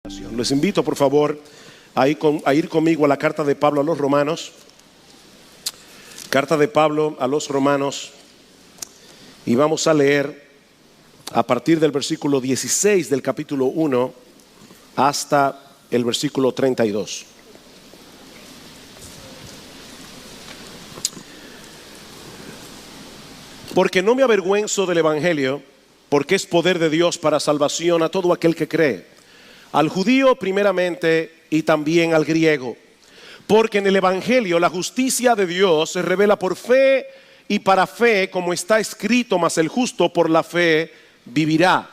Les invito por favor a ir conmigo a la carta de Pablo a los Romanos. Carta de Pablo a los Romanos. Y vamos a leer a partir del versículo 16 del capítulo 1 hasta el versículo 32. Porque no me avergüenzo del Evangelio, porque es poder de Dios para salvación a todo aquel que cree, al judío primeramente y también al griego. Porque en el Evangelio la justicia de Dios se revela por fe y para fe, como está escrito: mas el justo por la fe vivirá.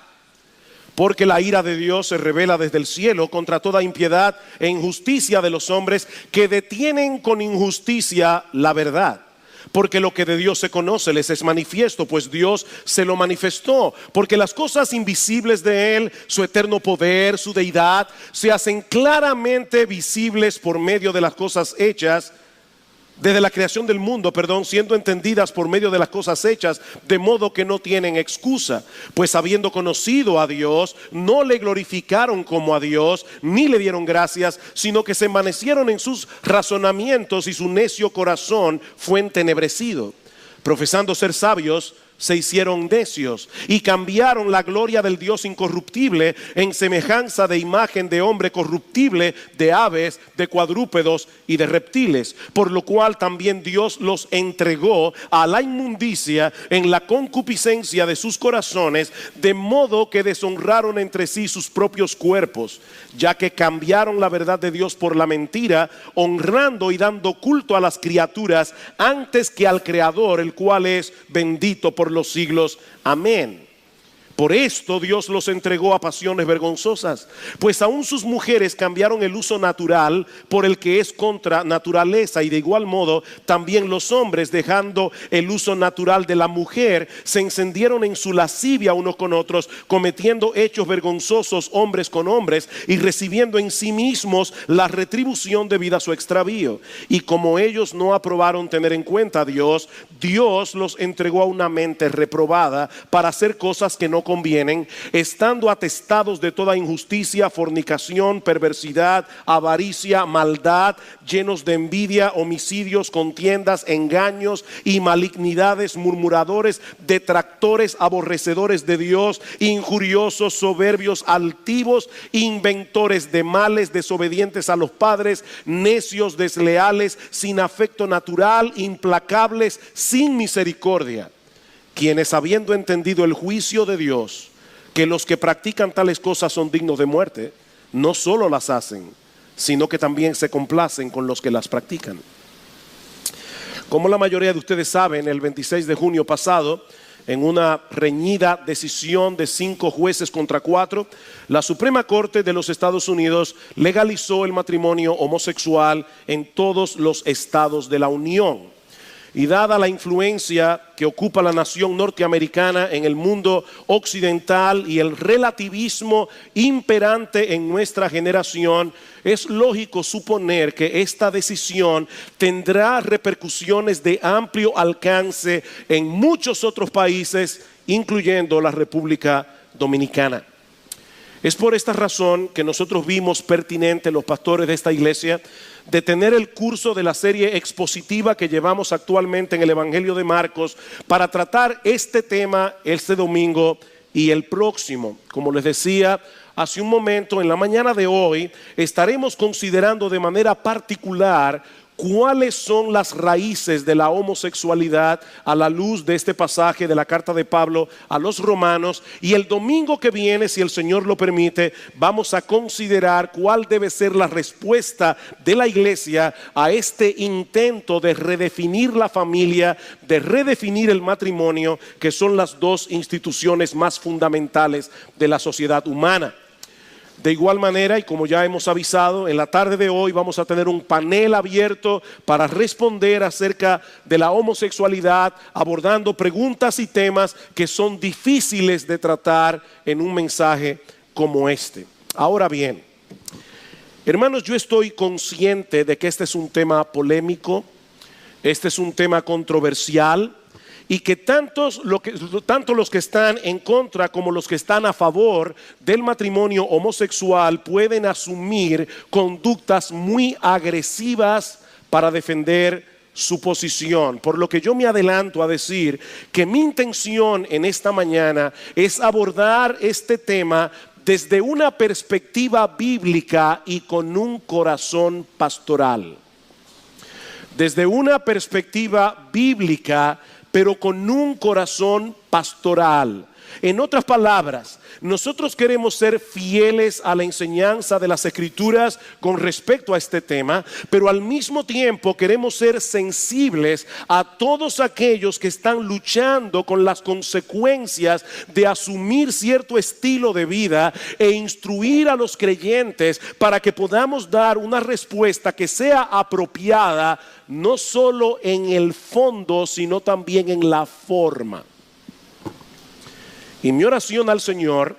Porque la ira de Dios se revela desde el cielo contra toda impiedad e injusticia de los hombres que detienen con injusticia la verdad. Porque lo que de Dios se conoce les es manifiesto, pues Dios se lo manifestó. Porque las cosas invisibles de Él, su eterno poder, su deidad, se hacen claramente visibles por medio de las cosas hechas, desde la creación del mundo, siendo entendidas por medio de las cosas hechas, de modo que no tienen excusa. Pues habiendo conocido a Dios, no le glorificaron como a Dios, ni le dieron gracias, sino que se envanecieron en sus razonamientos y su necio corazón fue entenebrecido. Profesando ser sabios, se hicieron necios y cambiaron la gloria del Dios incorruptible en semejanza de imagen de hombre corruptible, de aves, de cuadrúpedos y de reptiles, por lo cual también Dios los entregó a la inmundicia en la concupiscencia de sus corazones, de modo que deshonraron entre sí sus propios cuerpos, ya que cambiaron la verdad de Dios por la mentira, honrando y dando culto a las criaturas antes que al Creador, el cual es bendito por los siglos. Amén. Por esto Dios los entregó a pasiones vergonzosas, pues aún sus mujeres cambiaron el uso natural por el que es contra naturaleza, y de igual modo también los hombres, dejando el uso natural de la mujer, se encendieron en su lascivia unos con otros, cometiendo hechos vergonzosos hombres con hombres, y recibiendo en sí mismos la retribución debida a su extravío. Y como ellos no aprobaron tener en cuenta a Dios, Dios los entregó a una mente reprobada para hacer cosas que no convienen, estando atestados de toda injusticia, fornicación, perversidad, avaricia, maldad, llenos de envidia, homicidios, contiendas, engaños y malignidades, murmuradores, detractores, aborrecedores de Dios, injuriosos, soberbios, altivos, inventores de males, desobedientes a los padres, necios, desleales, sin afecto natural, implacables, sin misericordia. Quienes, habiendo entendido el juicio de Dios, que los que practican tales cosas son dignos de muerte, no solo las hacen, sino que también se complacen con los que las practican. Como la mayoría de ustedes saben, el 26 de junio pasado, en una reñida decisión de 5 jueces contra 4, la Suprema Corte de los Estados Unidos legalizó el matrimonio homosexual en todos los estados de la Unión. Y dada la influencia que ocupa la nación norteamericana en el mundo occidental y el relativismo imperante en nuestra generación, es lógico suponer que esta decisión tendrá repercusiones de amplio alcance en muchos otros países, incluyendo la República Dominicana. Es por esta razón que nosotros vimos pertinente, los pastores de esta iglesia, detener el curso de la serie expositiva que llevamos actualmente en el Evangelio de Marcos para tratar este tema este domingo y el próximo. Como les decía hace un momento, en la mañana de hoy estaremos considerando de manera particular cuáles son las raíces de la homosexualidad a la luz de este pasaje de la carta de Pablo a los romanos, y el domingo que viene, si el Señor lo permite, vamos a considerar cuál debe ser la respuesta de la iglesia a este intento de redefinir la familia, de redefinir el matrimonio, que son las dos instituciones más fundamentales de la sociedad humana. De igual manera, y como ya hemos avisado, en la tarde de hoy vamos a tener un panel abierto para responder acerca de la homosexualidad, abordando preguntas y temas que son difíciles de tratar en un mensaje como este. Ahora bien, hermanos, yo estoy consciente de que este es un tema polémico, este es un tema controversial, y que tanto los que están en contra como los que están a favor del matrimonio homosexual pueden asumir conductas muy agresivas para defender su posición. Por lo que yo me adelanto a decir que mi intención en esta mañana es abordar este tema desde una perspectiva bíblica y con un corazón pastoral. Desde una perspectiva bíblica, pero con un corazón pastoral. En otras palabras, nosotros queremos ser fieles a la enseñanza de las Escrituras con respecto a este tema, pero al mismo tiempo queremos ser sensibles a todos aquellos que están luchando con las consecuencias de asumir cierto estilo de vida e instruir a los creyentes para que podamos dar una respuesta que sea apropiada, no solo en el fondo, sino también en la forma. Y mi oración al Señor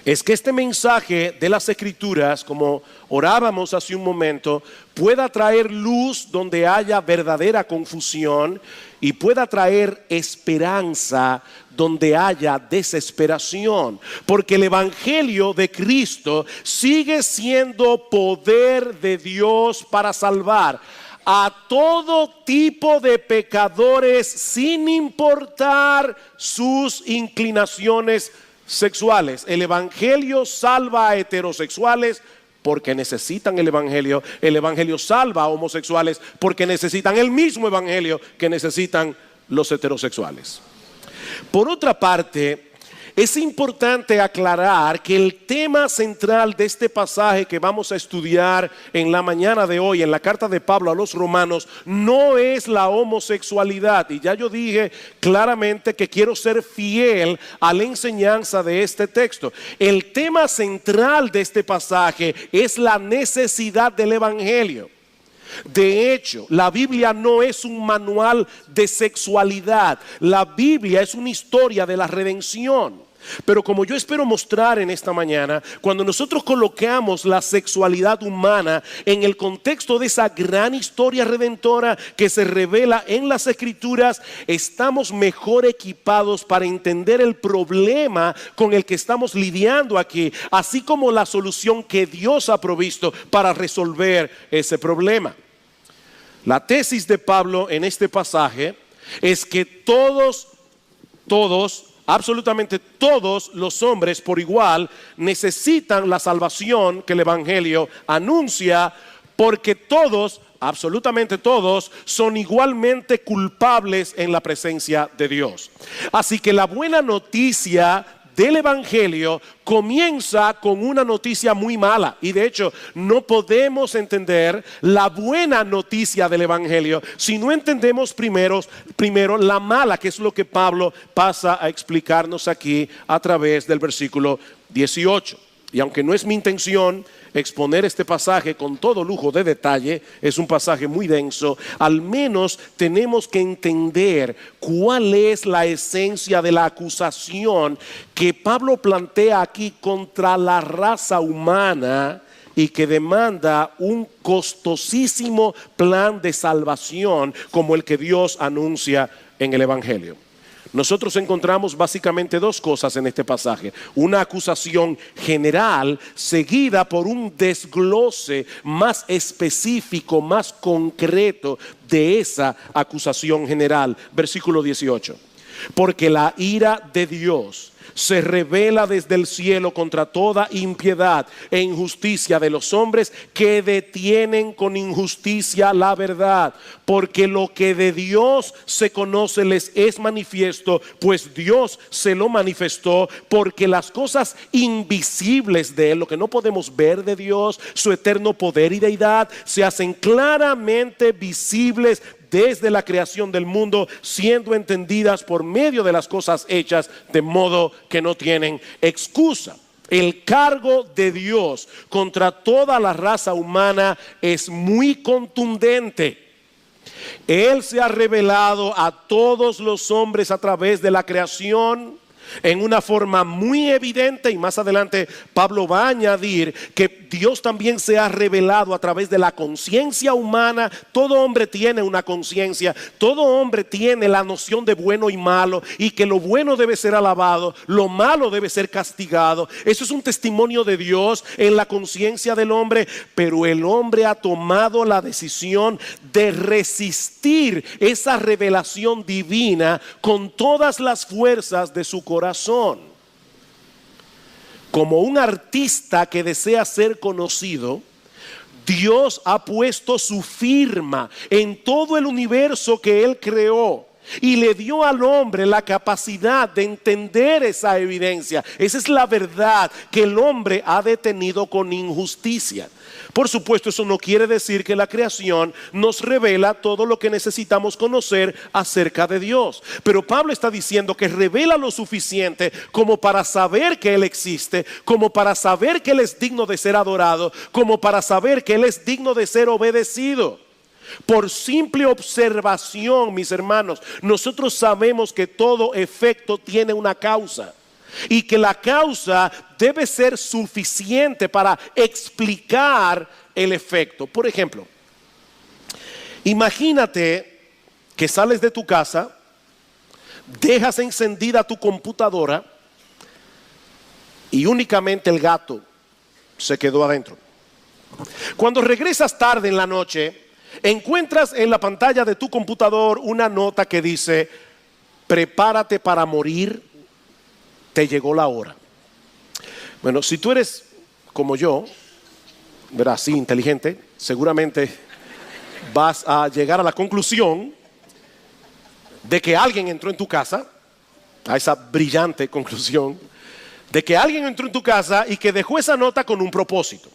es que este mensaje de las Escrituras, como orábamos hace un momento, pueda traer luz donde haya verdadera confusión y pueda traer esperanza donde haya desesperación. Porque el Evangelio de Cristo sigue siendo poder de Dios para salvar a todo tipo de pecadores sin importar sus inclinaciones sexuales. El Evangelio salva a heterosexuales porque necesitan el Evangelio. El Evangelio salva a homosexuales porque necesitan el mismo Evangelio que necesitan los heterosexuales. Por otra parte, es importante aclarar que el tema central de este pasaje que vamos a estudiar en la mañana de hoy, en la carta de Pablo a los Romanos, no es la homosexualidad. Y ya yo dije claramente que quiero ser fiel a la enseñanza de este texto. El tema central de este pasaje es la necesidad del Evangelio. De hecho, la Biblia no es un manual de sexualidad. La Biblia es una historia de la redención. Pero como yo espero mostrar en esta mañana, cuando nosotros colocamos la sexualidad humana en el contexto de esa gran historia redentora que se revela en las Escrituras, estamos mejor equipados para entender el problema con el que estamos lidiando aquí, así como la solución que Dios ha provisto para resolver ese problema. La tesis de Pablo en este pasaje es que absolutamente todos los hombres por igual necesitan la salvación que el Evangelio anuncia, porque todos, absolutamente todos, son igualmente culpables en la presencia de Dios. Así que la buena noticia del Evangelio comienza con una noticia muy mala, y de hecho no podemos entender la buena noticia del Evangelio si no entendemos primero la mala, que es lo que Pablo pasa a explicarnos aquí a través del versículo 18. Y aunque no es mi intención exponer este pasaje con todo lujo de detalle, es un pasaje muy denso, al menos tenemos que entender cuál es la esencia de la acusación que Pablo plantea aquí contra la raza humana y que demanda un costosísimo plan de salvación como el que Dios anuncia en el Evangelio. Nosotros encontramos básicamente dos cosas en este pasaje: una acusación general seguida por un desglose más específico, más concreto de esa acusación general. Versículo 18: porque la ira de Dios se revela desde el cielo contra toda impiedad e injusticia de los hombres que detienen con injusticia la verdad. Porque lo que de Dios se conoce les es manifiesto, pues Dios se lo manifestó. Porque las cosas invisibles de Él, lo que no podemos ver de Dios, su eterno poder y deidad, se hacen claramente visibles desde la creación del mundo, siendo entendidas por medio de las cosas hechas, de modo que no tienen excusa. El cargo de Dios contra toda la raza humana es muy contundente. Él se ha revelado a todos los hombres a través de la creación, en una forma muy evidente, y más adelante Pablo va a añadir que Dios también se ha revelado a través de la conciencia humana. Todo hombre tiene una conciencia, todo hombre tiene la noción de bueno y malo, y que lo bueno debe ser alabado, lo malo debe ser castigado. Eso es un testimonio de Dios en la conciencia del hombre, pero el hombre ha tomado la decisión de resistir esa revelación divina con todas las fuerzas de su corazón. Como un artista que desea ser conocido, Dios ha puesto su firma en todo el universo que Él creó, y le dio al hombre la capacidad de entender esa evidencia. Esa es la verdad que el hombre ha detenido con injusticia. Por supuesto, eso no quiere decir que la creación nos revela todo lo que necesitamos conocer acerca de Dios. Pero Pablo está diciendo que revela lo suficiente como para saber que Él existe, como para saber que Él es digno de ser adorado, como para saber que Él es digno de ser obedecido. Por simple observación, mis hermanos, nosotros sabemos que todo efecto tiene una causa, y que la causa debe ser suficiente para explicar el efecto. Por ejemplo, imagínate que sales de tu casa, dejas encendida tu computadora y únicamente el gato se quedó adentro. Cuando regresas tarde en la noche, encuentras en la pantalla de tu computador una nota que dice: prepárate para morir, te llegó la hora. Bueno, si tú eres como yo, ¿verdad? Así inteligente, seguramente vas a llegar a la conclusión de que alguien entró en tu casa, a esa brillante conclusión, de que alguien entró en tu casa y que dejó esa nota con un propósito.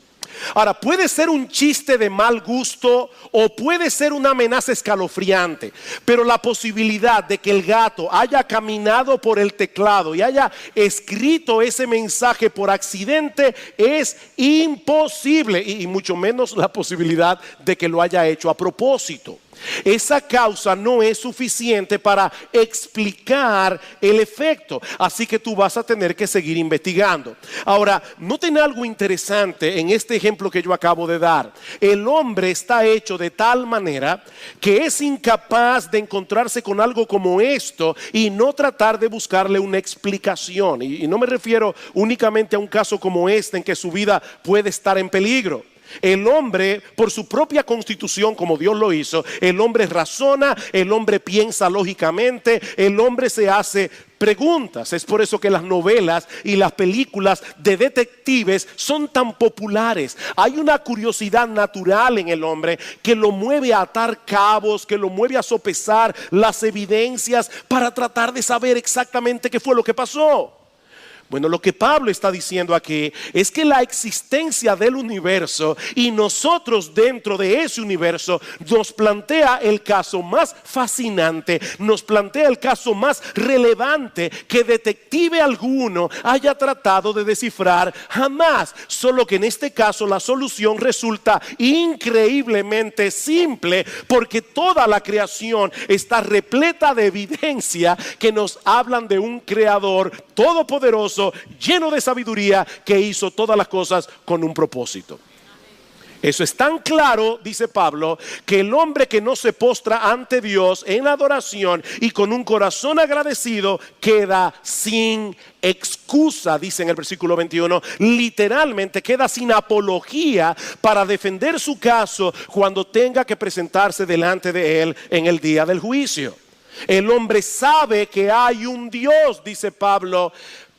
Ahora, puede ser un chiste de mal gusto o puede ser una amenaza escalofriante, pero la posibilidad de que el gato haya caminado por el teclado y haya escrito ese mensaje por accidente es imposible, y mucho menos la posibilidad de que lo haya hecho a propósito. Esa causa no es suficiente para explicar el efecto, así que tú vas a tener que seguir investigando. Ahora, noten algo interesante en este ejemplo que yo acabo de dar. El hombre está hecho de tal manera que es incapaz de encontrarse con algo como esto y no tratar de buscarle una explicación. Y no me refiero únicamente a un caso como este en que su vida puede estar en peligro. El hombre, por su propia constitución, como Dios lo hizo, el hombre razona, el hombre piensa lógicamente, el hombre se hace preguntas. Es por eso que las novelas y las películas de detectives son tan populares. Hay una curiosidad natural en el hombre que lo mueve a atar cabos, que lo mueve a sopesar las evidencias para tratar de saber exactamente qué fue lo que pasó. Bueno, lo que Pablo está diciendo aquí es que la existencia del universo y nosotros dentro de ese universo nos plantea el caso más fascinante, nos plantea el caso más relevante que detective alguno haya tratado de descifrar jamás. Solo que en este caso la solución resulta increíblemente simple, porque toda la creación está repleta de evidencia que nos hablan de un creador todopoderoso, lleno de sabiduría, que hizo todas las cosas con un propósito. Eso es tan claro, dice Pablo, que el hombre que no se postra ante Dios en adoración y con un corazón agradecido queda sin excusa, dice en el versículo 21, literalmente queda sin apología para defender su caso cuando tenga que presentarse delante de él en el día del juicio. El hombre sabe que hay un Dios, dice Pablo,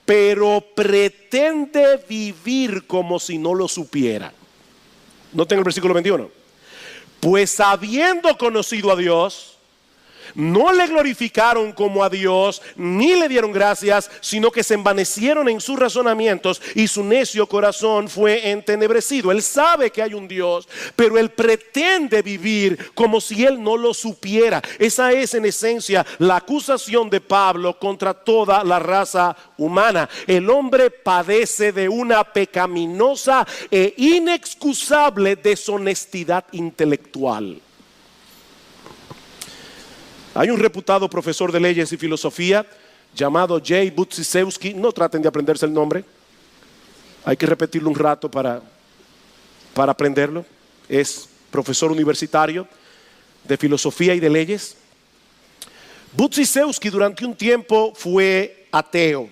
pero pretende vivir como si no lo supiera. Noten el versículo 21. Pues habiendo conocido a Dios, no le glorificaron como a Dios, ni le dieron gracias, sino que se envanecieron en sus razonamientos y su necio corazón fue entenebrecido. Él sabe que hay un Dios, pero él pretende vivir como si él no lo supiera. Esa es en esencia la acusación de Pablo contra toda la raza humana. El hombre padece de una pecaminosa e inexcusable deshonestidad intelectual. Hay un reputado profesor de leyes y filosofía llamado Jay Budziszewski. No traten de aprenderse el nombre. Hay que repetirlo un rato para aprenderlo. Es profesor universitario de filosofía y de leyes. Budziszewski durante un tiempo fue ateo,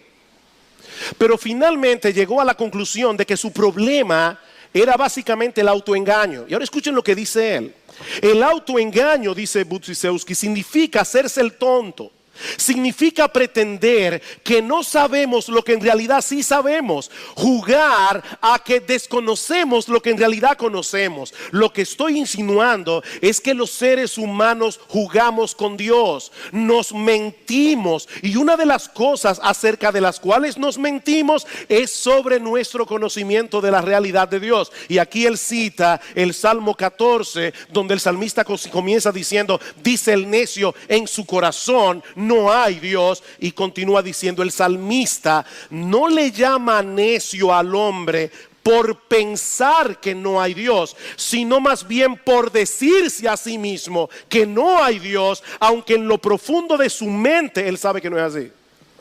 pero finalmente llegó a la conclusión de que su problema era básicamente el autoengaño. Y ahora escuchen lo que dice él. El autoengaño, dice Budziszewski, significa hacerse el tonto. Significa pretender que no sabemos lo que en realidad sí sabemos. Jugar a que desconocemos lo que en realidad conocemos. Lo que estoy insinuando es que los seres humanos jugamos con Dios. Nos mentimos. Y una de las cosas acerca de las cuales nos mentimos es sobre nuestro conocimiento de la realidad de Dios. Y aquí él cita el Salmo 14, donde el salmista comienza diciendo: dice el necio en su corazón, no hay Dios. Y continúa diciendo el salmista: no le llama necio al hombre por pensar que no hay Dios, sino más bien por decirse a sí mismo que no hay Dios, aunque en lo profundo de su mente él sabe que no es así.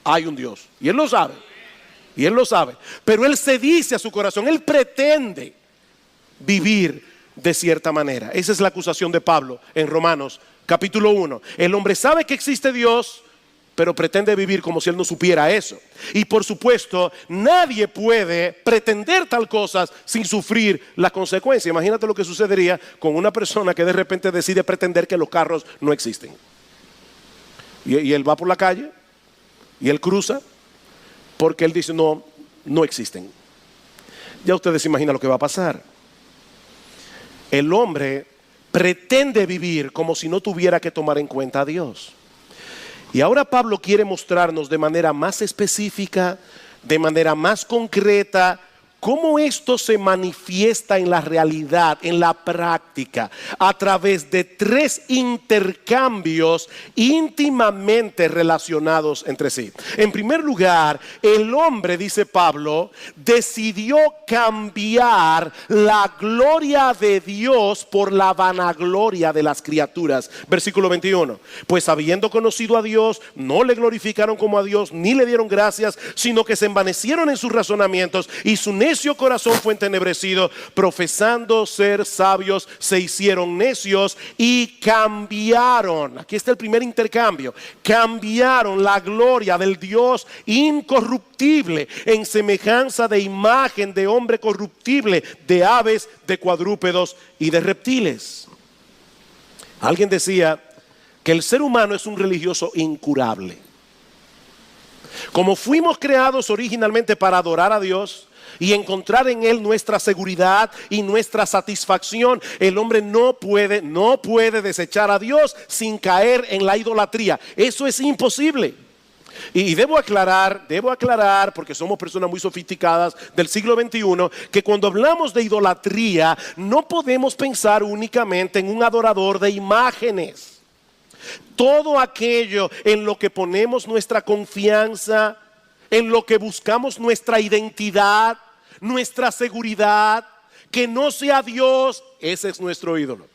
Hay un Dios y él lo sabe. Y él lo sabe, pero él se dice a su corazón, él pretende vivir de cierta manera. Esa es la acusación de Pablo en Romanos capítulo 1. El hombre sabe que existe Dios, pero pretende vivir como si él no supiera eso. Y por supuesto, nadie puede pretender tal cosa sin sufrir la consecuencia. Imagínate lo que sucedería con una persona que de repente decide pretender que los carros no existen. Y él va por la calle y él cruza porque él dice no existen. Ya ustedes se imaginan lo que va a pasar. El hombre pretende vivir como si no tuviera que tomar en cuenta a Dios. Y ahora Pablo quiere mostrarnos de manera más específica, de manera más concreta, cómo esto se manifiesta en la realidad, en la práctica, a través de 3 intercambios íntimamente relacionados entre sí. En primer lugar, el hombre, dice Pablo, decidió cambiar la gloria de Dios por la vanagloria de las criaturas. Versículo 21. Pues habiendo conocido a Dios, no le glorificaron como a Dios, ni le dieron gracias, sino que se envanecieron en sus razonamientos y su necio corazón fue entenebrecido. Profesando ser sabios, se hicieron necios y cambiaron. Aquí está el primer intercambio. Cambiaron la gloria del Dios incorruptible en semejanza de imagen de hombre corruptible, de aves, de cuadrúpedos y de reptiles. Alguien decía que el ser humano es un religioso incurable. Como fuimos creados originalmente para adorar a Dios y encontrar en Él nuestra seguridad y nuestra satisfacción, el hombre no puede desechar a Dios sin caer en la idolatría. Eso es imposible. Y debo aclarar, porque somos personas muy sofisticadas del siglo XXI, que cuando hablamos de idolatría no podemos pensar únicamente en un adorador de imágenes. Todo aquello en lo que ponemos nuestra confianza, en lo que buscamos nuestra identidad, nuestra seguridad, que no sea Dios, ese es nuestro ídolo.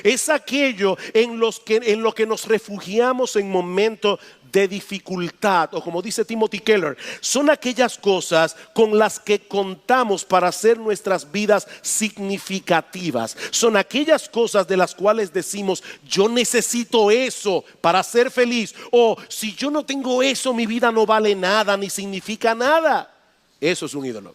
Es aquello en lo que nos refugiamos en momentos de dificultad, o como dice Timothy Keller, son aquellas cosas con las que contamos para hacer nuestras vidas significativas. Son aquellas cosas de las cuales decimos: yo necesito eso para ser feliz, o si yo no tengo eso, mi vida no vale nada ni significa nada. Eso es un ídolo.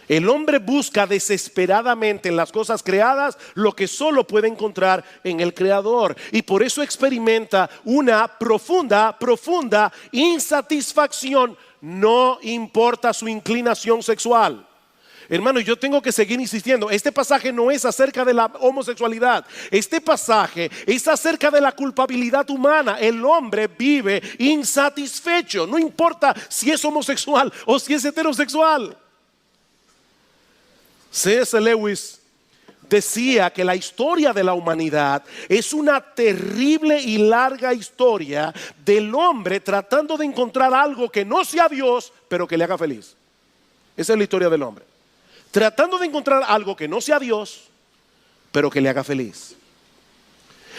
El hombre busca desesperadamente en las cosas creadas lo que solo puede encontrar en el Creador. Y por eso experimenta una profunda insatisfacción, no importa su inclinación sexual. Hermano, yo tengo que seguir insistiendo. Este pasaje no es acerca de la homosexualidad. Este pasaje es acerca de la culpabilidad humana. El hombre vive insatisfecho, no importa si es homosexual o si es heterosexual. C.S. Lewis decía que la historia de la humanidad es una terrible y larga historia del hombre tratando de encontrar algo que no sea Dios, pero que le haga feliz. Esa es la historia del hombre. Tratando de encontrar algo que no sea Dios, pero que le haga feliz.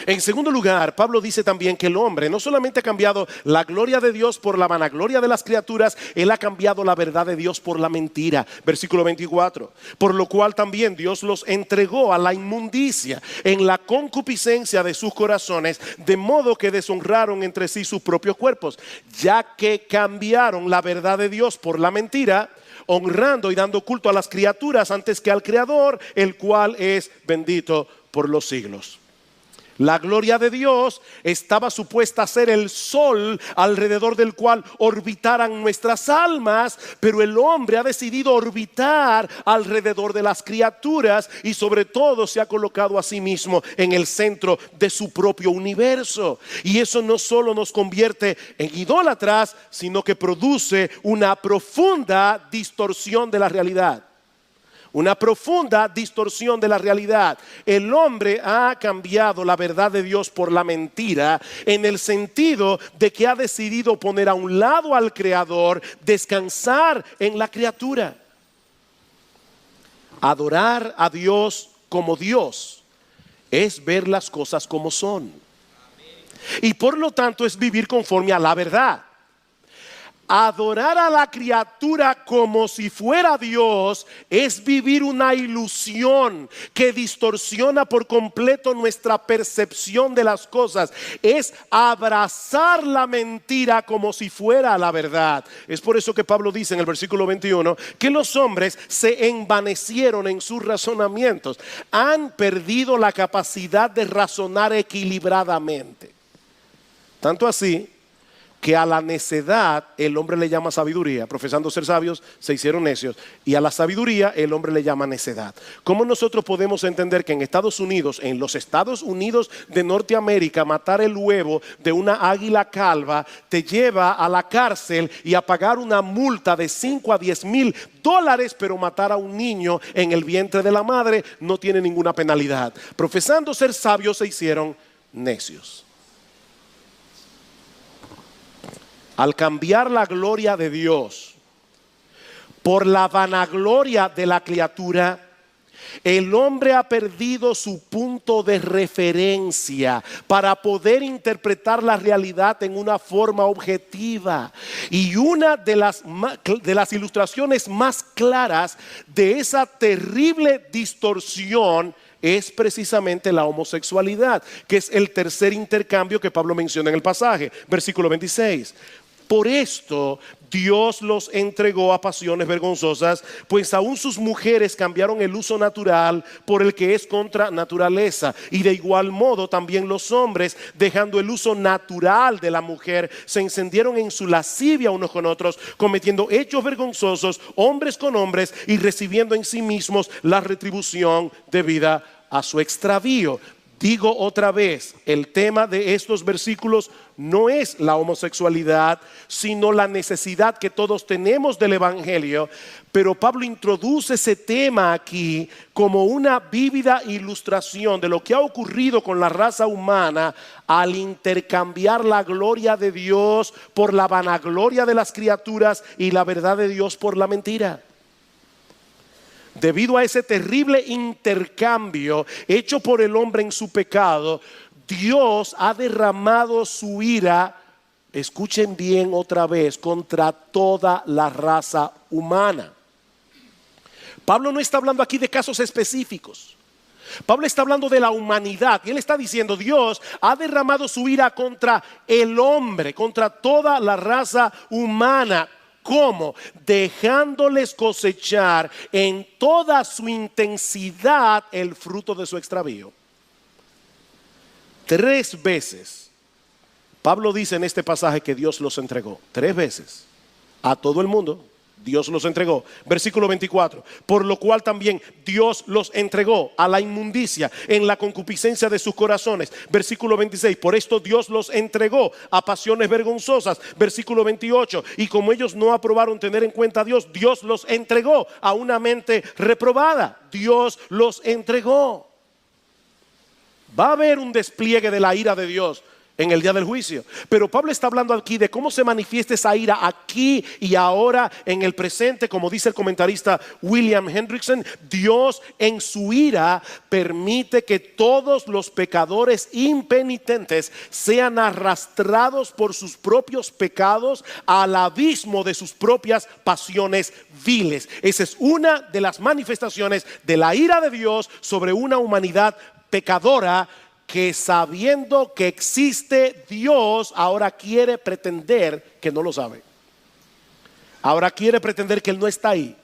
En segundo lugar, Pablo dice también que el hombre no solamente ha cambiado la gloria de Dios por la vanagloria de las criaturas, él ha cambiado la verdad de Dios por la mentira. Versículo 24. Por lo cual también Dios los entregó a la inmundicia en la concupiscencia de sus corazones, de modo que deshonraron entre sí sus propios cuerpos, ya que cambiaron la verdad de Dios por la mentira, honrando y dando culto a las criaturas antes que al Creador, el cual es bendito por los siglos. La gloria de Dios estaba supuesta a ser el sol alrededor del cual orbitaran nuestras almas, pero el hombre ha decidido orbitar alrededor de las criaturas y sobre todo se ha colocado a sí mismo en el centro de su propio universo. Y eso no solo nos convierte en idólatras, sino que produce una profunda distorsión de la realidad. Una profunda distorsión de la realidad. El hombre ha cambiado la verdad de Dios por la mentira, en el sentido de que ha decidido poner a un lado al Creador, descansar en la criatura. Adorar a Dios como Dios es ver las cosas como son. Y por lo tanto es vivir conforme a la verdad. Adorar a la criatura como si fuera Dios es vivir una ilusión que distorsiona por completo nuestra percepción de las cosas. Es abrazar la mentira como si fuera la verdad. Es por eso que Pablo dice en el versículo 21 que los hombres se envanecieron en sus razonamientos. Han perdido la capacidad de razonar equilibradamente. Tanto así que a la necedad el hombre le llama sabiduría. Profesando ser sabios, se hicieron necios. Y a la sabiduría el hombre le llama necedad. ¿Cómo nosotros podemos entender que en Estados Unidos, en los Estados Unidos de Norteamérica, matar el huevo de una águila calva te lleva a la cárcel y a pagar una multa de 5 a 10 mil dólares, pero matar a un niño en el vientre de la madre no tiene ninguna penalidad? Profesando ser sabios, se hicieron necios. Al cambiar la gloria de Dios por la vanagloria de la criatura, el hombre ha perdido su punto de referencia para poder interpretar la realidad en una forma objetiva. Y una de las ilustraciones más claras de esa terrible distorsión es precisamente la homosexualidad, que es el tercer intercambio que Pablo menciona en el pasaje, versículo 26. Por esto Dios los entregó a pasiones vergonzosas, pues aún sus mujeres cambiaron el uso natural por el que es contra naturaleza. Y de igual modo también los hombres, dejando el uso natural de la mujer, se encendieron en su lascivia unos con otros, cometiendo hechos vergonzosos, hombres con hombres, y recibiendo en sí mismos la retribución debida a su extravío. Digo otra vez, el tema de estos versículos no es la homosexualidad, sino la necesidad que todos tenemos del evangelio. Pero Pablo introduce ese tema aquí como una vívida ilustración de lo que ha ocurrido con la raza humana al intercambiar la gloria de Dios por la vanagloria de las criaturas y la verdad de Dios por la mentira. Debido a ese terrible intercambio hecho por el hombre en su pecado, Dios ha derramado su ira, escuchen bien otra vez, contra toda la raza humana. Pablo no está hablando aquí de casos específicos. Pablo está hablando de la humanidad y él está diciendo: Dios ha derramado su ira contra el hombre, contra toda la raza humana. ¿Cómo? Dejándoles cosechar en toda su intensidad el fruto de su extravío. 3 veces Pablo dice en este pasaje que Dios los entregó. 3 veces a todo el mundo Dios los entregó. Versículo 24. Por lo cual también Dios los entregó a la inmundicia en la concupiscencia de sus corazones. Versículo 26. Por esto Dios los entregó a pasiones vergonzosas. Versículo 28. Y como ellos no aprobaron tener en cuenta a Dios, Dios los entregó a una mente reprobada. Dios los entregó. Va a haber un despliegue de la ira de Dios en el día del juicio. Pero Pablo está hablando aquí de cómo se manifiesta esa ira aquí y ahora en el presente. Como dice el comentarista William Hendrickson, Dios en su ira permite que todos los pecadores impenitentes sean arrastrados por sus propios pecados al abismo de sus propias pasiones viles. Esa es una de las manifestaciones de la ira de Dios sobre una humanidad pecadora, que sabiendo que existe Dios, ahora quiere pretender que no lo sabe. Ahora quiere pretender que Él no está ahí.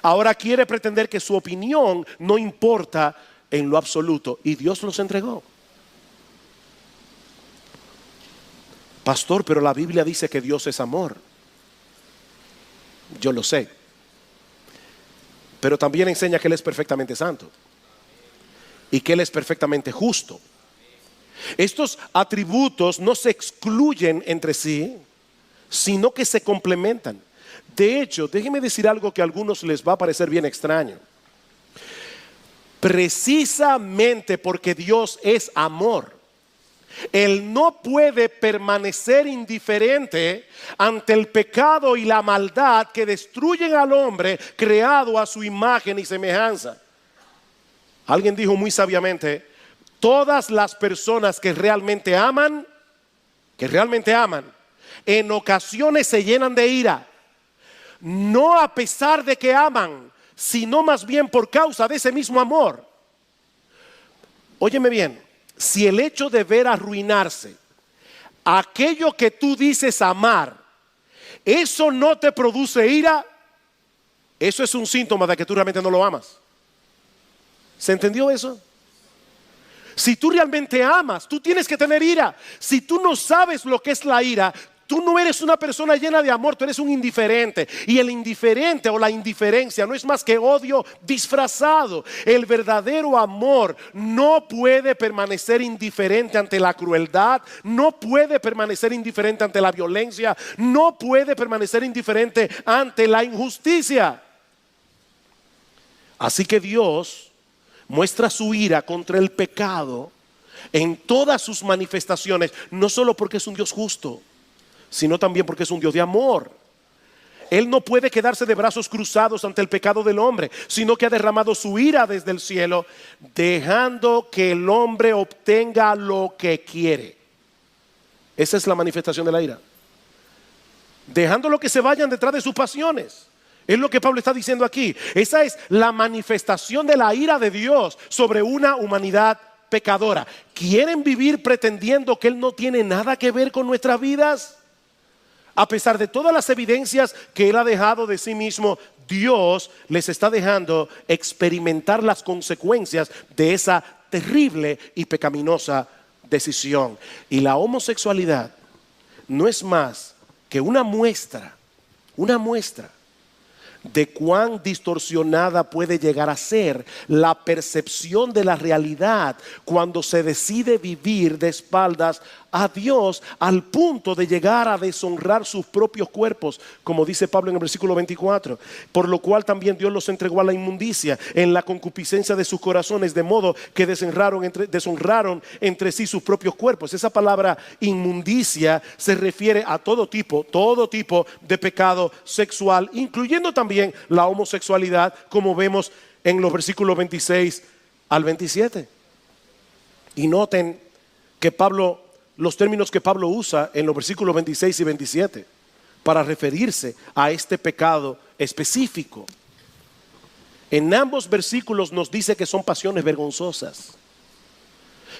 Ahora quiere pretender que su opinión no importa en lo absoluto. Y Dios los entregó. Pastor, pero la Biblia dice que Dios es amor. Yo lo sé. Pero también enseña que Él es perfectamente santo. Y que Él es perfectamente justo. Estos atributos no se excluyen entre sí, sino que se complementan. De hecho, déjenme decir algo que a algunos les va a parecer bien extraño. Precisamente porque Dios es amor, Él no puede permanecer indiferente ante el pecado y la maldad que destruyen al hombre creado a su imagen y semejanza. Alguien dijo muy sabiamente: todas las personas que realmente aman, en ocasiones se llenan de ira. No a pesar de que aman, sino más bien por causa de ese mismo amor. Óyeme bien, si el hecho de ver arruinarse aquello que tú dices amar, eso no te produce ira, eso es un síntoma de que tú realmente no lo amas. ¿Se entendió eso? Si tú realmente amas, tú tienes que tener ira. Si tú no sabes lo que es la ira, tú no eres una persona llena de amor, tú eres un indiferente. Y el indiferente o la indiferencia no es más que odio disfrazado. El verdadero amor no puede permanecer indiferente ante la crueldad, no puede permanecer indiferente ante la violencia, no puede permanecer indiferente ante la injusticia. Así que Dios muestra su ira contra el pecado en todas sus manifestaciones, no solo porque es un Dios justo, sino también porque es un Dios de amor. Él no puede quedarse de brazos cruzados ante el pecado del hombre, sino que ha derramado su ira desde el cielo, dejando que el hombre obtenga lo que quiere. Esa es la manifestación de la ira. Dejándolo que se vayan detrás de sus pasiones. Es lo que Pablo está diciendo aquí. Esa es la manifestación de la ira de Dios sobre una humanidad pecadora. ¿Quieren vivir pretendiendo que Él no tiene nada que ver con nuestras vidas? A pesar de todas las evidencias que Él ha dejado de sí mismo, Dios les está dejando experimentar las consecuencias de esa terrible y pecaminosa decisión. Y la homosexualidad no es más que una muestra de cuán distorsionada puede llegar a ser la percepción de la realidad cuando se decide vivir de espaldas a Dios, al punto de llegar a deshonrar sus propios cuerpos, como dice Pablo en el versículo 24. Por lo cual también Dios los entregó a la inmundicia en la concupiscencia de sus corazones, de modo que deshonraron entre sí sus propios cuerpos. Esa palabra inmundicia se refiere a todo tipo de pecado sexual, incluyendo también la homosexualidad, como vemos en los versículos 26 al 27. Y noten que los términos que Pablo usa en los versículos 26 y 27 para referirse a este pecado específico. En ambos versículos nos dice que son pasiones vergonzosas,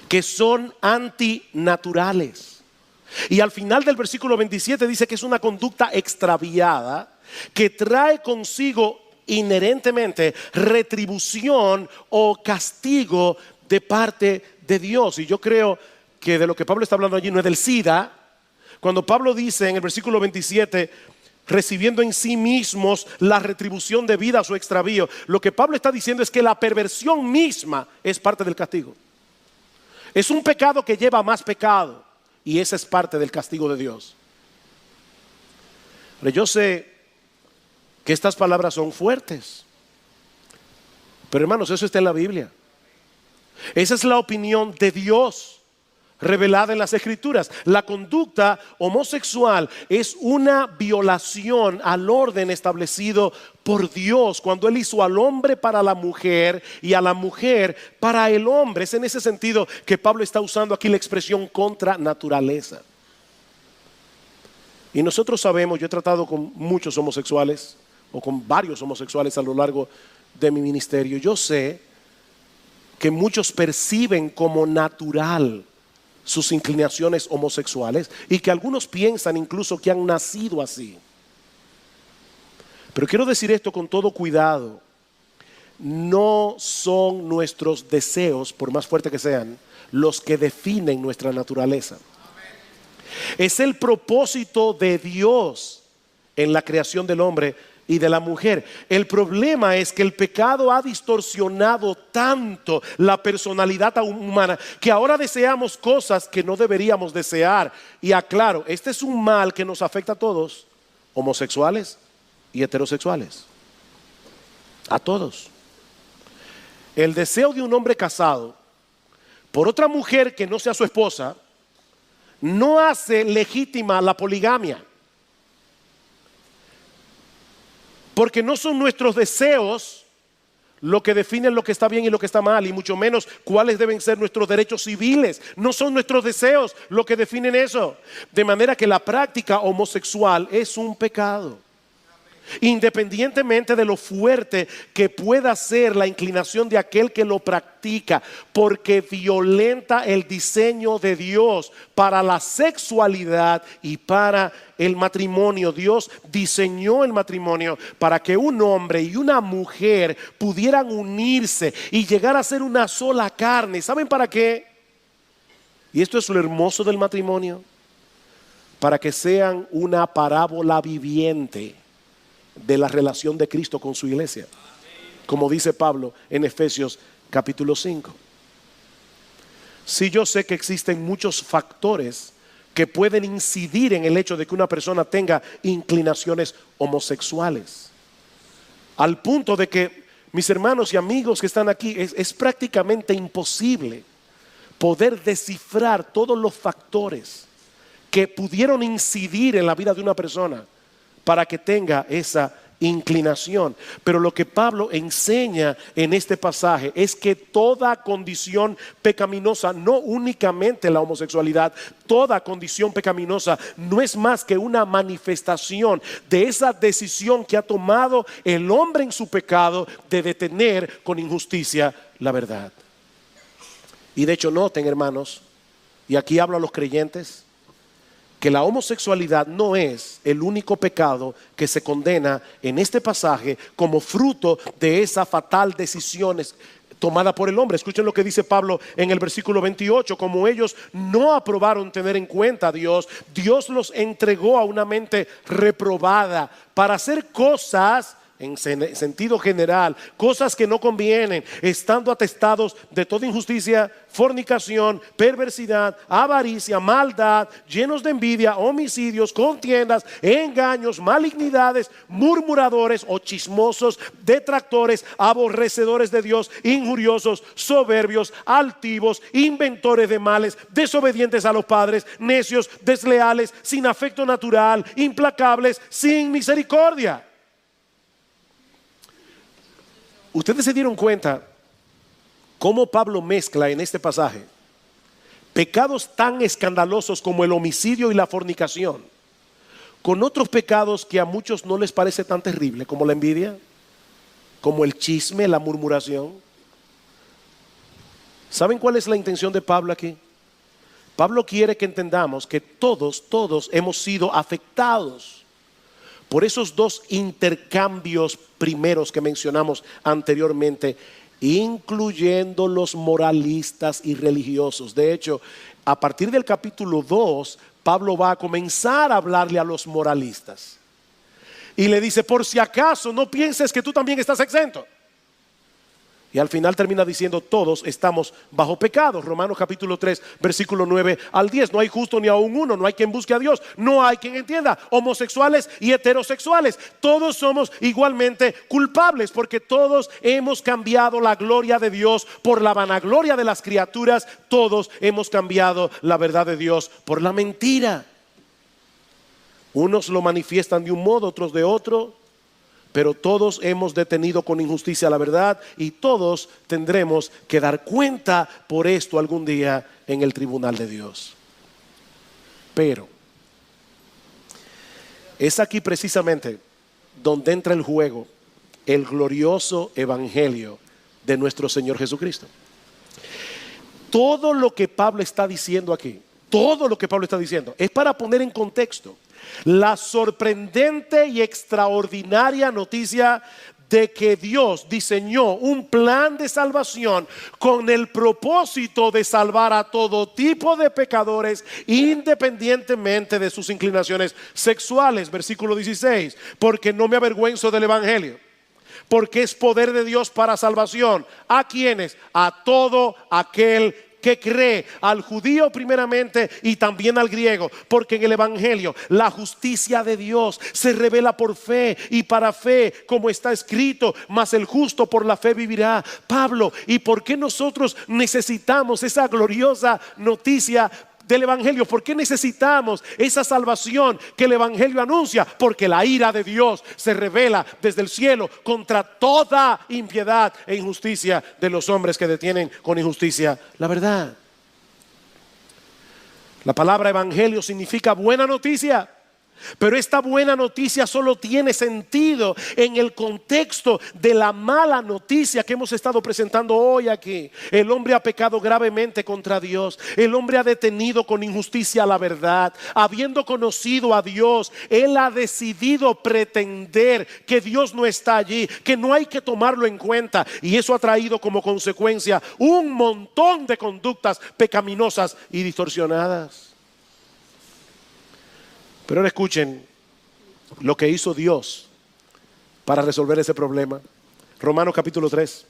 que son antinaturales. Y al final del versículo 27 dice que es una conducta extraviada que trae consigo inherentemente retribución o castigo de parte de Dios. Y yo creo que de lo que Pablo está hablando allí no es del SIDA. Cuando Pablo dice en el versículo 27, recibiendo en sí mismos la retribución debida a su extravío, lo que Pablo está diciendo es que la perversión misma es parte del castigo. Es un pecado que lleva a más pecado, y esa es parte del castigo de Dios. Pero yo sé que estas palabras son fuertes, pero hermanos, eso está en la Biblia. Esa es la opinión de Dios revelada en las Escrituras. La conducta homosexual es una violación al orden establecido por Dios cuando Él hizo al hombre para la mujer y a la mujer para el hombre. Es en ese sentido que Pablo está usando aquí la expresión contra naturaleza. Y nosotros sabemos, yo he tratado con muchos homosexuales o con varios homosexuales a lo largo de mi ministerio. Yo sé que muchos perciben como natural sus inclinaciones homosexuales y que algunos piensan incluso que han nacido así. Pero quiero decir esto con todo cuidado. No son nuestros deseos, por más fuertes que sean, los que definen nuestra naturaleza. Es el propósito de Dios en la creación del hombre y de la mujer. El problema es que el pecado ha distorsionado tanto la personalidad humana que ahora deseamos cosas que no deberíamos desear. Y aclaro, este es un mal que nos afecta a todos, homosexuales y heterosexuales. A todos. El deseo de un hombre casado por otra mujer que no sea su esposa no hace legítima la poligamia. Porque no son nuestros deseos lo que definen lo que está bien y lo que está mal, y mucho menos cuáles deben ser nuestros derechos civiles. No son nuestros deseos lo que definen eso. De manera que la práctica homosexual es un pecado. Independientemente de lo fuerte que pueda ser la inclinación de aquel que lo practica, porque violenta el diseño de Dios para la sexualidad y para el matrimonio. Dios diseñó el matrimonio para que un hombre y una mujer pudieran unirse y llegar a ser una sola carne. ¿Saben para qué? Y esto es lo hermoso del matrimonio: para que sean una parábola viviente de la relación de Cristo con su iglesia, como dice Pablo en Efesios capítulo 5. Sí, yo sé que existen muchos factores que pueden incidir en el hecho de que una persona tenga inclinaciones homosexuales, al punto de que, mis hermanos y amigos que están aquí, es prácticamente imposible poder descifrar todos los factores que pudieron incidir en la vida de una persona para que tenga esa inclinación. Pero lo que Pablo enseña en este pasaje es que toda condición pecaminosa, no únicamente la homosexualidad, toda condición pecaminosa no es más que una manifestación de esa decisión que ha tomado el hombre en su pecado de detener con injusticia la verdad. Y de hecho, noten, hermanos, y aquí hablo a los creyentes, que la homosexualidad no es el único pecado que se condena en este pasaje como fruto de esa fatal decisión tomada por el hombre. Escuchen lo que dice Pablo en el versículo 28. Como ellos no aprobaron tener en cuenta a Dios, Dios los entregó a una mente reprobada para hacer cosas, en sentido general, cosas que no convienen, estando atestados de toda injusticia, fornicación, perversidad, avaricia, maldad, llenos de envidia, homicidios, contiendas, engaños, malignidades, murmuradores o chismosos, detractores, aborrecedores de Dios, injuriosos, soberbios, altivos, inventores de males, desobedientes a los padres, necios, desleales, sin afecto natural, implacables, sin misericordia. Ustedes se dieron cuenta cómo Pablo mezcla en este pasaje pecados tan escandalosos como el homicidio y la fornicación con otros pecados que a muchos no les parece tan terrible, como la envidia, como el chisme, la murmuración. ¿Saben cuál es la intención de Pablo aquí? Pablo quiere que entendamos que todos hemos sido afectados por esos dos intercambios primeros que mencionamos anteriormente, incluyendo los moralistas y religiosos. De hecho, a partir del capítulo 2, Pablo va a comenzar a hablarle a los moralistas. Y le dice: por si acaso no pienses que tú también estás exento. Y al final termina diciendo: todos estamos bajo pecado. Romanos capítulo 3, versículo 9 al 10. No hay justo ni aún uno, no hay quien busque a Dios, no hay quien entienda. Homosexuales y heterosexuales, todos somos igualmente culpables, porque todos hemos cambiado la gloria de Dios por la vanagloria de las criaturas. Todos hemos cambiado la verdad de Dios por la mentira. Unos lo manifiestan de un modo, otros de otro, pero todos hemos detenido con injusticia la verdad, y todos tendremos que dar cuenta por esto algún día en el tribunal de Dios. Pero es aquí precisamente donde entra el juego el glorioso evangelio de nuestro Señor Jesucristo. Todo lo que Pablo está diciendo aquí, todo lo que Pablo está diciendo es para poner en contexto la sorprendente y extraordinaria noticia de que Dios diseñó un plan de salvación con el propósito de salvar a todo tipo de pecadores, independientemente de sus inclinaciones sexuales. Versículo 16: porque no me avergüenzo del evangelio, porque es poder de Dios para salvación. ¿A quiénes? A todo aquel que cree, al judío primeramente y también al griego, porque en el evangelio la justicia de Dios se revela por fe y para fe, como está escrito: mas el justo por la fe vivirá. Pablo, ¿y por qué nosotros necesitamos esa gloriosa noticia del evangelio? ¿Por qué necesitamos esa salvación que el evangelio anuncia? Porque la ira de Dios se revela desde el cielo contra toda impiedad e injusticia de los hombres que detienen con injusticia la verdad. La palabra evangelio significa buena noticia. Pero esta buena noticia solo tiene sentido en el contexto de la mala noticia que hemos estado presentando hoy aquí. El hombre ha pecado gravemente contra Dios. El hombre ha detenido con injusticia la verdad. Habiendo conocido a Dios, él ha decidido pretender que Dios no está allí, que no hay que tomarlo en cuenta. Y eso ha traído como consecuencia un montón de conductas pecaminosas y distorsionadas. Pero ahora escuchen lo que hizo Dios para resolver ese problema. Romanos capítulo 3,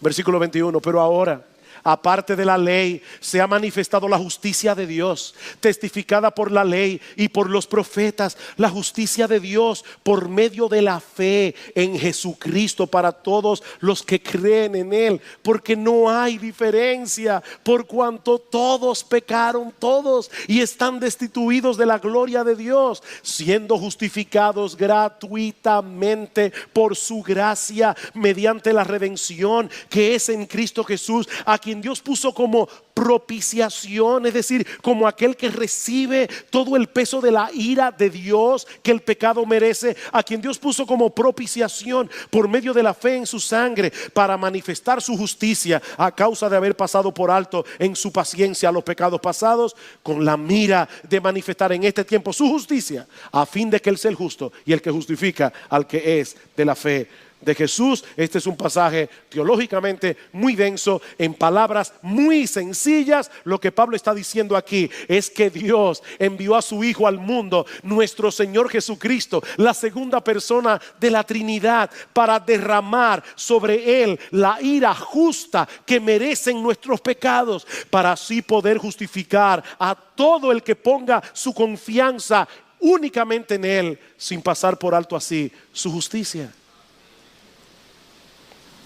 versículo 21. Pero ahora, aparte de la ley, se ha manifestado la justicia de Dios, testificada por la ley y por los profetas, la justicia de Dios por medio de la fe en Jesucristo para todos los que creen en Él, porque no hay diferencia, por cuanto todos pecaron, todos, y están destituidos de la gloria de Dios, siendo justificados gratuitamente por su gracia mediante la redención que es en Cristo Jesús, a quien Dios puso como propiciación, es decir, como aquel que recibe todo el peso de la ira de Dios que el pecado merece, a quien Dios puso como propiciación por medio de la fe en su sangre, para manifestar su justicia a causa de haber pasado por alto en su paciencia los pecados pasados, con la mira de manifestar en este tiempo su justicia, a fin de que Él sea el justo y el que justifica al que es de la fe de Jesús. Este es un pasaje teológicamente muy denso, en palabras muy sencillas. Lo que Pablo está diciendo aquí es que Dios envió a su Hijo al mundo, nuestro Señor Jesucristo, la segunda persona de la Trinidad, para derramar sobre Él la ira justa que merecen nuestros pecados, para así poder justificar a todo el que ponga su confianza únicamente en Él, sin pasar por alto así su justicia.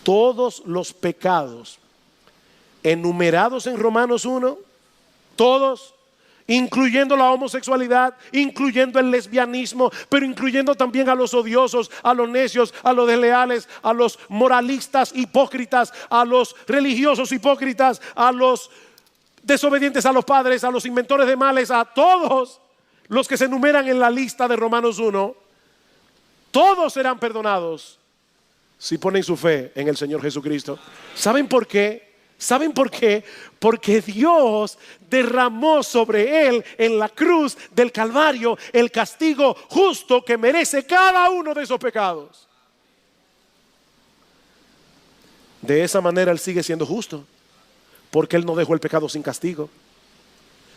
Todos los pecados enumerados en Romanos 1, todos, incluyendo la homosexualidad, incluyendo el lesbianismo, pero incluyendo también a los odiosos, a los necios, a los desleales, a los moralistas hipócritas, a los religiosos hipócritas, a los desobedientes a los padres, a los inventores de males, a todos los que se enumeran en la lista de Romanos 1, todos serán perdonados si ponen su fe en el Señor Jesucristo. ¿Saben por qué? ¿Saben por qué? Porque Dios derramó sobre Él en la cruz del Calvario el castigo justo que merece cada uno de esos pecados. De esa manera Él sigue siendo justo, porque Él no dejó el pecado sin castigo.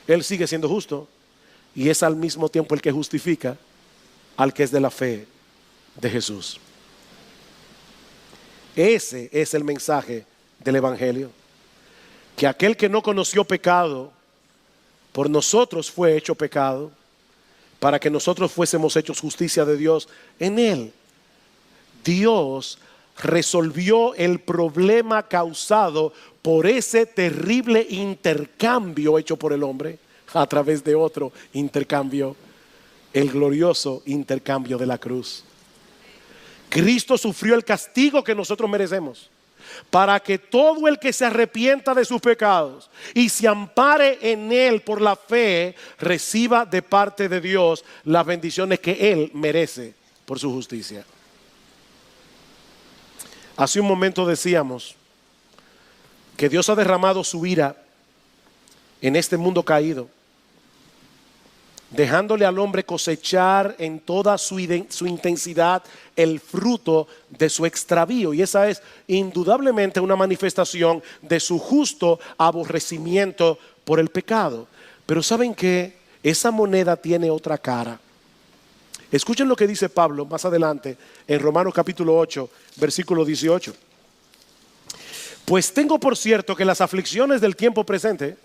Él sigue siendo justo y es al mismo tiempo el que justifica al que es de la fe de Jesús. Ese es el mensaje del Evangelio. Que aquel que no conoció pecado, por nosotros fue hecho pecado, para que nosotros fuésemos hechos justicia de Dios en él. Dios resolvió el problema causado por ese terrible intercambio hecho por el hombre a través de otro intercambio, el glorioso intercambio de la cruz. Cristo sufrió el castigo que nosotros merecemos, para que todo el que se arrepienta de sus pecados y se ampare en Él por la fe, reciba de parte de Dios las bendiciones que Él merece por su justicia. Hace un momento decíamos que Dios ha derramado su ira en este mundo caído, dejándole al hombre cosechar en toda su intensidad el fruto de su extravío. Y esa es indudablemente una manifestación de su justo aborrecimiento por el pecado. Pero ¿saben qué? Esa moneda tiene otra cara. Escuchen lo que dice Pablo más adelante en Romanos capítulo 8, versículo 18. Pues tengo por cierto que las aflicciones del tiempo presente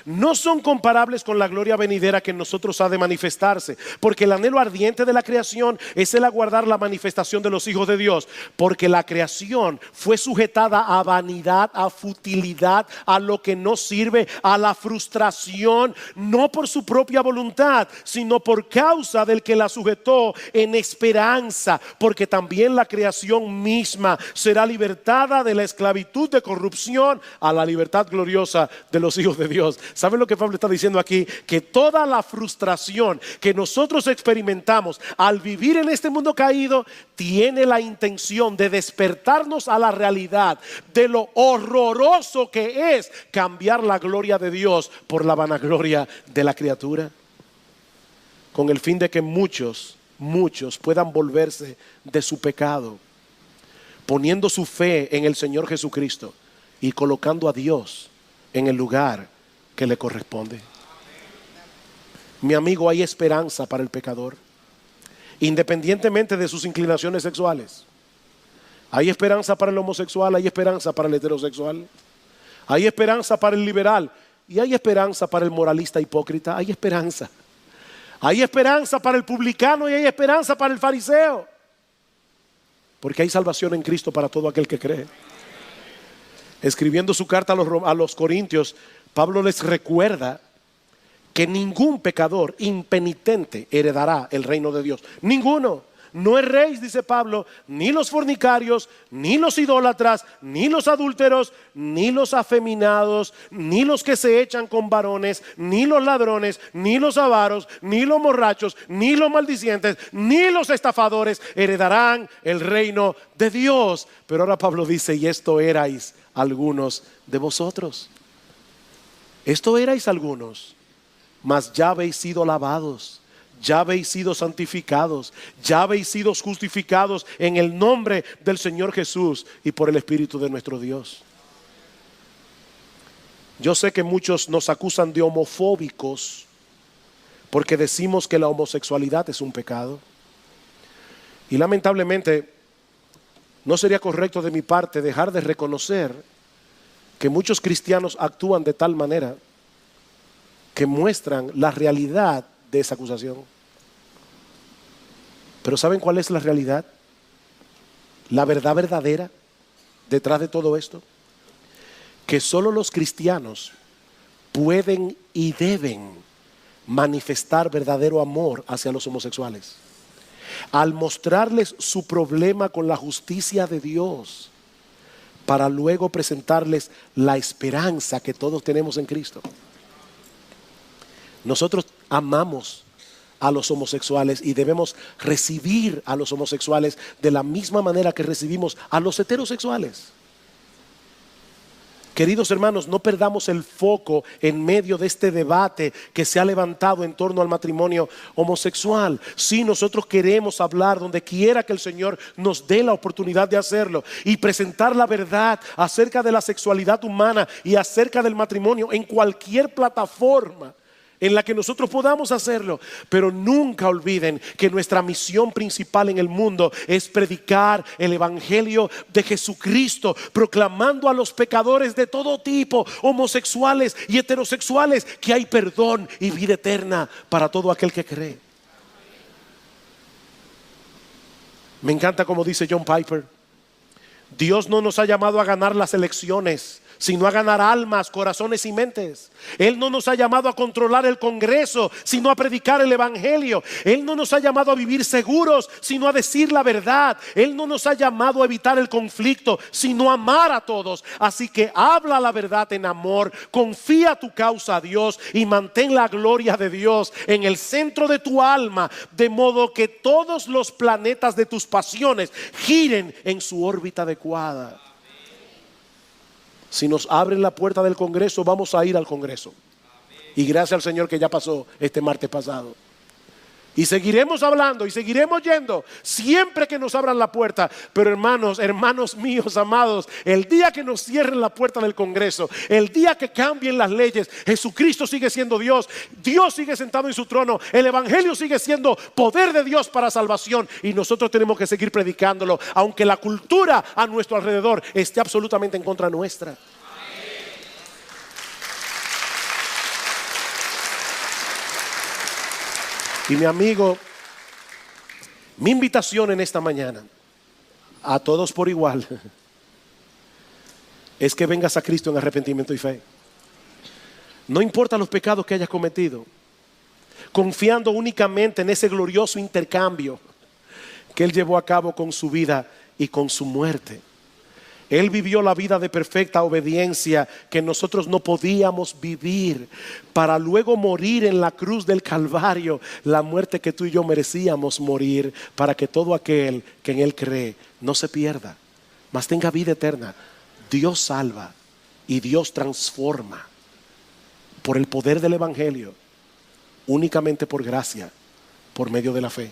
no son comparables con la gloria venidera que en nosotros ha de manifestarse, porque el anhelo ardiente de la creación es el aguardar la manifestación de los hijos de Dios, porque la creación fue sujetada a vanidad, a futilidad, a lo que no sirve, a la frustración, no por su propia voluntad, sino por causa del que la sujetó, en esperanza, porque también la creación misma será libertada de la esclavitud de corrupción a la libertad gloriosa de los hijos de Dios. ¿Saben lo que Pablo está diciendo aquí? Que toda la frustración que nosotros experimentamos al vivir en este mundo caído tiene la intención de despertarnos a la realidad de lo horroroso que es cambiar la gloria de Dios por la vanagloria de la criatura, con el fin de que muchos puedan volverse de su pecado, poniendo su fe en el Señor Jesucristo y colocando a Dios en el lugar que le corresponde. Mi amigo, hay esperanza para el pecador, independientemente de sus inclinaciones sexuales. Hay esperanza para el homosexual, hay esperanza para el heterosexual, hay esperanza para el liberal y hay esperanza para el moralista hipócrita. Hay esperanza. Hay esperanza para el publicano y hay esperanza para el fariseo, porque hay salvación en Cristo para todo aquel que cree. Escribiendo su carta a los Corintios, Pablo les recuerda que ningún pecador impenitente heredará el reino de Dios. Ninguno. No erréis, dice Pablo, ni los fornicarios, ni los idólatras, ni los adúlteros, ni los afeminados, ni los que se echan con varones, ni los ladrones, ni los avaros, ni los borrachos, ni los maldicientes, ni los estafadores heredarán el reino de Dios. Pero ahora Pablo dice, y esto erais algunos de vosotros. Esto erais algunos, mas ya habéis sido lavados, ya habéis sido santificados, ya habéis sido justificados en el nombre del Señor Jesús y por el Espíritu de nuestro Dios. Yo sé que muchos nos acusan de homofóbicos porque decimos que la homosexualidad es un pecado. Y lamentablemente no sería correcto de mi parte dejar de reconocer que muchos cristianos actúan de tal manera que muestran la realidad de esa acusación. Pero ¿saben cuál es la realidad? La verdad verdadera detrás de todo esto. Que solo los cristianos pueden y deben manifestar verdadero amor hacia los homosexuales, al mostrarles su problema con la justicia de Dios, para luego presentarles la esperanza que todos tenemos en Cristo. Nosotros amamos a los homosexuales y debemos recibir a los homosexuales de la misma manera que recibimos a los heterosexuales. Queridos hermanos, no perdamos el foco en medio de este debate que se ha levantado en torno al matrimonio homosexual. Sí, nosotros queremos hablar donde quiera que el Señor nos dé la oportunidad de hacerlo y presentar la verdad acerca de la sexualidad humana y acerca del matrimonio en cualquier plataforma en la que nosotros podamos hacerlo. Pero nunca olviden que nuestra misión principal en el mundo es predicar el evangelio de Jesucristo, proclamando a los pecadores de todo tipo, homosexuales y heterosexuales, que hay perdón y vida eterna para todo aquel que cree. Me encanta como dice John Piper: Dios no nos ha llamado a ganar las elecciones, sino a ganar almas, corazones y mentes. Él no nos ha llamado a controlar el Congreso, sino a predicar el evangelio. Él no nos ha llamado a vivir seguros, sino a decir la verdad. Él no nos ha llamado a evitar el conflicto, sino a amar a todos. Así que habla la verdad en amor, confía tu causa a Dios y mantén la gloria de Dios en el centro de tu alma, de modo que todos los planetas de tus pasiones giren en su órbita adecuada. Si nos abren la puerta del Congreso, vamos a ir al Congreso. Y gracias al Señor que ya pasó este martes pasado. Y seguiremos hablando y seguiremos yendo siempre que nos abran la puerta. Pero hermanos míos amados, el día que nos cierren la puerta del Congreso, el día que cambien las leyes, Jesucristo sigue siendo Dios. Dios sigue sentado en su trono. El evangelio sigue siendo poder de Dios para salvación. Y nosotros tenemos que seguir predicándolo, aunque la cultura a nuestro alrededor esté absolutamente en contra nuestra. Y mi amigo, mi invitación en esta mañana a todos por igual es que vengas a Cristo en arrepentimiento y fe. No importa los pecados que hayas cometido, confiando únicamente en ese glorioso intercambio que Él llevó a cabo con su vida y con su muerte. Él vivió la vida de perfecta obediencia que nosotros no podíamos vivir, para luego morir en la cruz del Calvario, la muerte que tú y yo merecíamos morir, para que todo aquel que en Él cree no se pierda, mas tenga vida eterna. Dios salva y Dios transforma por el poder del evangelio, únicamente por gracia, por medio de la fe.